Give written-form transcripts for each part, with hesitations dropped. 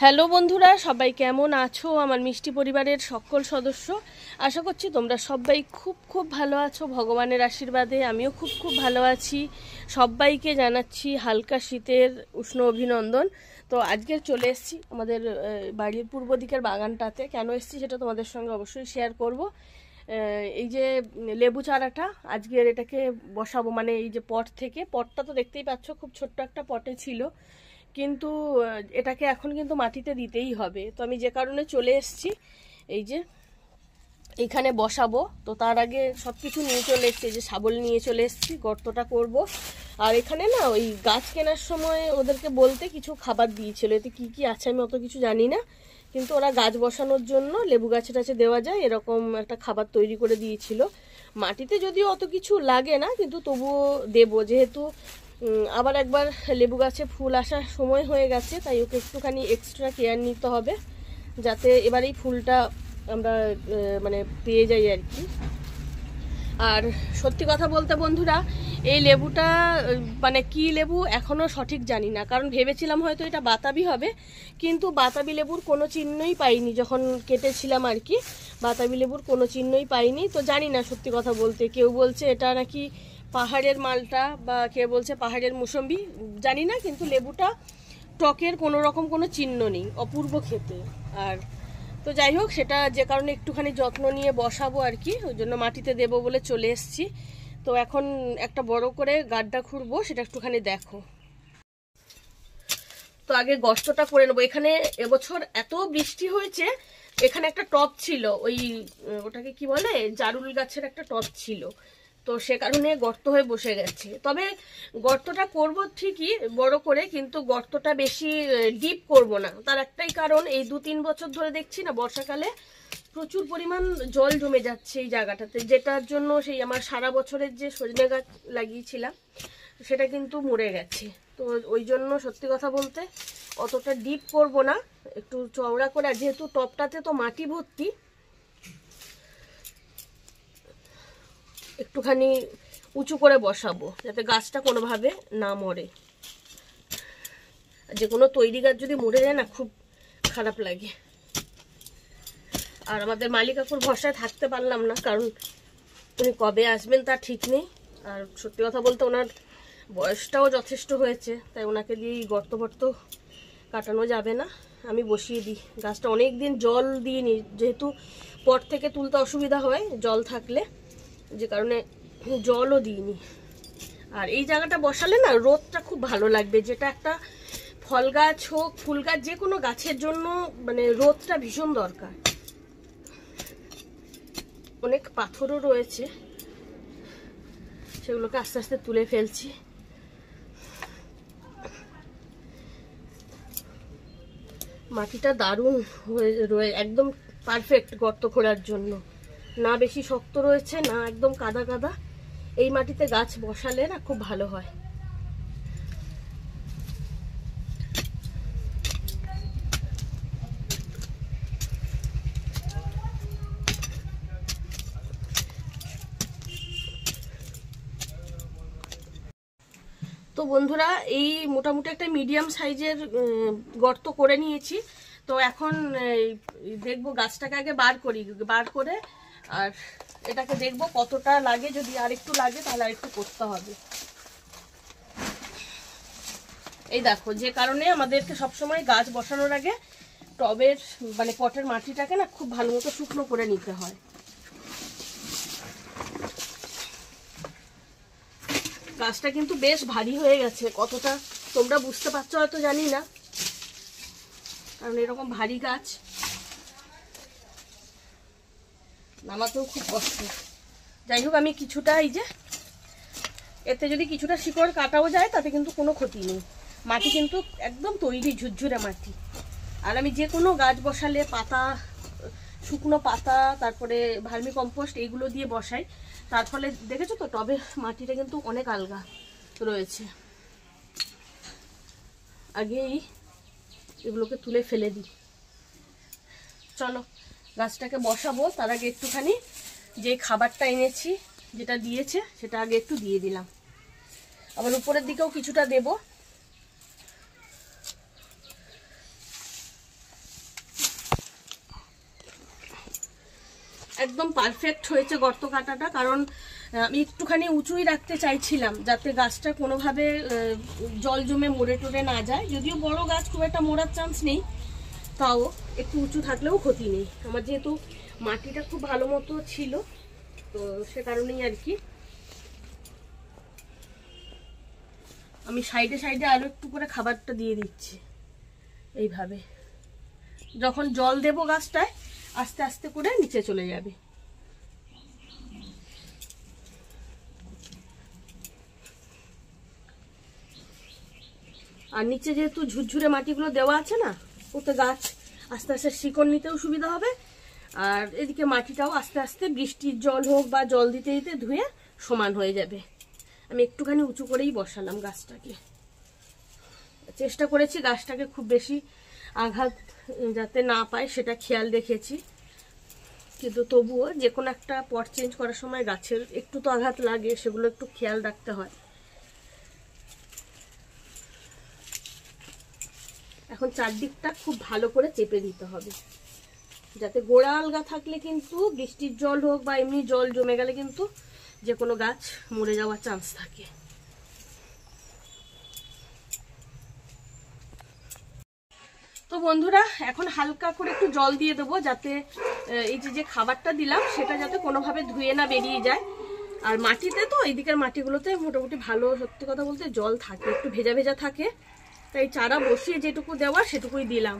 Hello বন্ধুরা, সবাই কেমন আছো? আমার মিষ্টি পরিবারের সকল সদস্য, আশা করছি তোমরা সবাই খুব ভালো আছো। ভগবানের আশীর্বাদে আমিও খুব ভালো আছি। সবাইকে জানাচ্ছি হালকা শীতের উষ্ণ অভিনন্দন। তো আজকে চলে এসেছি আমাদের বাড়ির পূর্ব দিকের বাগানটাতে। কেন এসেছি সেটা তোমাদের সঙ্গে অবশ্যই শেয়ার করব। এই যে লেবু চারাটা আজকের এটাকে বসাবো, মানে এই যে পটটা তো দেখতেই পাচ্ছ, খুব ছোট্ট একটা পটে ছিল, কিন্তু এটাকে এখন কিন্তু মাটিতে দিতেই হবে। তো আমি যে কারণে চলে এসেছি এই যে এইখানে বসাবো। তো তার আগে সব কিছু নিয়ে চলে এসেছি, যে শাবল নিয়ে চলে এসেছি, গর্তটা করব। আর এখানে না ওই গাছ কেনার সময় ওদেরকে বলতে কিছু খাবার দিয়েছিল, এতে কি কি আছে আমি অত কিছু জানি না, কিন্তু ওরা গাছ বসানোর জন্য লেবু গাছে টাছে দেওয়া যায় এরকম একটা খাবার তৈরি করে দিয়েছিল। মাটিতে যদিও অত কিছু লাগে না, কিন্তু তবুও দেবো, যেহেতু আবার একবার লেবু গাছে ফুল আসার সময় হয়ে গেছে, তাই ওকে একটুখানি এক্সট্রা কেয়ার নিতে হবে, যাতে এবার এই ফুলটা আমরা মানে পেয়ে যাই আর কি। আর সত্যি কথা বলতে বন্ধুরা, এই লেবুটা মানে কি লেবু এখনও সঠিক জানি না, কারণ ভেবেছিলাম হয়তো এটা বাতাবি হবে, কিন্তু বাতাবি লেবুর কোনো চিহ্নই পাইনি যখন কেটেছিলাম আর কি। বাতাবি লেবুর কোনো চিহ্নই পাইনি, তো জানি না সত্যি কথা বলতে। কেউ বলছে এটা নাকি পাহাড়ের মালটা, বা কেউ বলছে পাহাড়ের মুসম্বি, জানি না, কিন্তু লেবুটা টকের কোনো রকম কোনো চিহ্ন নেই, অপূর্ব খেতে। আর তো যাই হোক, সেটা যে কারণে একটুখানি যত্ন নিয়ে বসাবো আর কি, ওই জন্য মাটিতে দেবো বলে চলে এসেছি। তো এখন একটা বড় করে গাড্ডা খুঁড়বো, সেটা একটুখানি দেখো। তো আগে গর্তটা করে নেবো। এখানে এবছর এত বৃষ্টি হয়েছে, এখানে একটা টব ছিল, ওই ওটাকে কি বলে, জারুল গাছের একটা টব ছিল, তো সে কারণে গর্ত হয়ে বসে গেছে। তবে গর্তটা করব ঠিকই বড় করে, কিন্তু গর্তটা বেশি ডিপ করব না। তার একটাই কারণ, এই 2-3 বছর ধরে দেখছি না বর্ষাকালে প্রচুর পরিমাণ জল জমে যাচ্ছে এই জায়গাটাতে, যেটার জন্য সেই আমার সারা বছরের যে সজনে গাছ লাগিয়েছিলাম সেটা কিন্তু মরে গেছে। তো ওই জন্য সত্যি কথা বলতে অতটা ডিপ করব না, একটু চওড়া করে। আর যেহেতু টবটাতে তো মাটি ভর্তি, একটুখানি উঁচু করে বসাবো, যাতে গাছটা কোনোভাবে না মরে। যে কোনো তৈরি গাছ যদি মরে যায় না, খুব খারাপ লাগে। আর আমাদের মালিক কাকুর ভরসায় থাকতে পারলাম না, কারণ উনি কবে আসবেন তা ঠিক নেই। আর সত্যি কথা বলতে ওনার বয়সটাও যথেষ্ট হয়েছে, তাই ওনাকে দিয়ে গর্ত ফর্ত কাটানো যাবে না। আমি বসিয়ে দিই গাছটা, অনেক দিন জল দিইনি, যেহেতু পট থেকে তুলতে অসুবিধা হয় জল থাকলে, যে কারণে জলও দিইনি। আর এই জায়গাটা বসালে না রোদটা খুব ভালো লাগবে, যেটা একটা ফল গাছ হোক ফুল গাছ, যে কোনো গাছের জন্য মানে রোদটা ভীষণ দরকার। অনেক পাথরও রয়েছে, সেগুলোকে আস্তে আস্তে তুলে ফেলছি। মাটিটা দারুণ হয়ে একদম পারফেক্ট গর্ত খোঁড়ার জন্য, না বেশি শক্ত রয়েছে না একদম কাদা কাদা। এই মাটিতে গাছ বসালে না খুব ভালো হয়। তো বন্ধুরা, এই মোটামুটি একটা মিডিয়াম সাইজের গর্ত করে নিয়েছি। তো এখন দেখবো গাছটাকে আগে বার করে আর এটাকে দেখবো কতটা লাগে, যদি আর একটু লাগে তাহলে আর একটু করতে হবে। এই দেখো, যে কারণে আমাদেরকে সবসময় গাছ বসানোর আগে টবের মানে পটের মাটিটাকে না খুব ভালো মতো শুকনো করে নিতে হয়। গাছটা কিন্তু বেশ ভারী হয়ে গেছে, কতটা তোমরা বুঝতে পারছো হয়তো জানি না, কারণ এরকম ভারী গাছ নামাতেও খুব কষ্ট। যাই হোক, আমি কিছুটা এই যে এতে যদি কিছুটা শিকড় কাটাও যায় তাতে কিন্তু কোনো ক্ষতি নেই। মাটি কিন্তু একদম তৈরি ঝুরঝুরে মাটি। আর আমি যে কোনো গাছ বসালে পাতা, শুকনো পাতা, তারপরে ভার্মি কম্পোস্ট এইগুলো দিয়ে বসাই, তার ফলে দেখেছো তো টবের মাটিটা কিন্তু অনেক আলগা রয়েছে। আগেই এগুলোকে তুলে ফেলে দিই। চলো গাছটাকে বসাবো, তার আগে একটুখানি যে খাবারটা এনেছি যেটা দিয়েছে সেটা আগে একটু দিয়ে দিলাম, আবার উপরের দিকেও কিছুটা দেব। একদম পারফেক্ট হয়েছে গর্ত কাটাটা, কারণ আমি একটুখানি উঁচুই রাখতে চাইছিলাম যাতে গাছটা কোনোভাবে জল জমে মরে টরে না যায়। যদিও বড় গাছ, খুব একটা মরার চান্স নেই, তাও একটু উঁচু থাকলেও ক্ষতি নেই। আমার যেহেতু মাটিটা খুব ভালো মতো ছিল, তো সে কারণেই আর কি আমি সাইডে সাইডে আরো একটু করে খাবারটা দিয়ে দিচ্ছি। এইভাবে যখন জল দেব গাছটায় আস্তে আস্তে করে নিচে চলে যাবে। আর নিচে যেহেতু ঝুরঝুরে মাটিগুলো দেওয়া আছে না, ওতে গাছ আস্তে আস্তে শিকড় নিতেও সুবিধা হবে। আর এদিকে মাটিটাও আস্তে আস্তে বৃষ্টির জল হোক বা জল দিতে দিতে ধুয়ে সমান হয়ে যাবে। আমি একটুখানি উঁচু করেই বসালাম গাছটাকে, চেষ্টা করেছি গাছটাকে খুব বেশি আঘাত যাতে না পায় সেটা খেয়াল রেখেছি। কিন্তু তবুও যে কোনো একটা পট চেঞ্জ করার সময় গাছের একটু তো আঘাত লাগে, সেগুলো একটু খেয়াল রাখতে হয়। এখন চারদিকটা খুব ভালো করে চেপে দিতে হবে, যাতে গোড়া আলগা থাকলে কিন্তু বৃষ্টির জল হোক বা এমনি জল জমে গেলে কিন্তু যে কোনো গাছ মরে যাওয়ার চান্স থাকে। তো বন্ধুরা, এখন হালকা করে একটু জল দিয়ে দেবো, যাতে এই যে খাবারটা দিলাম সেটা যাতে কোনোভাবে ধুয়ে না বেরিয়ে যায়। আর মাটিতে তো এইদিকের মাটিগুলোতে মোটামুটি ভালো, সত্যি কথা বলতে জল থাকে, একটু ভেজা ভেজা থাকে, তাই চারা বসিয়ে যেটুকু দেওয়া সেটুকুই দিলাম।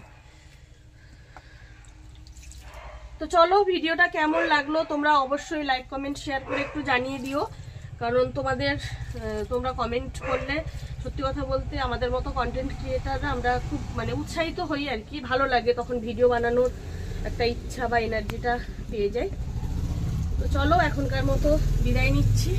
তো চলো, ভিডিওটা কেমন লাগলো তোমরা অবশ্যই লাইক কমেন্ট শেয়ার করে একটু জানিয়ে দিও, কারণ তোমরা কমেন্ট করলে সত্যি কথা বলতে আমাদের মতো কন্টেন্ট ক্রিয়েটাররা আমরা খুব উৎসাহিত হই আর কি, ভালো লাগে, তখন ভিডিও বানানোর একটা ইচ্ছা বা এনার্জিটা পেয়ে যাই। তো চলো, এখনকার মতো বিদায় নিচ্ছি।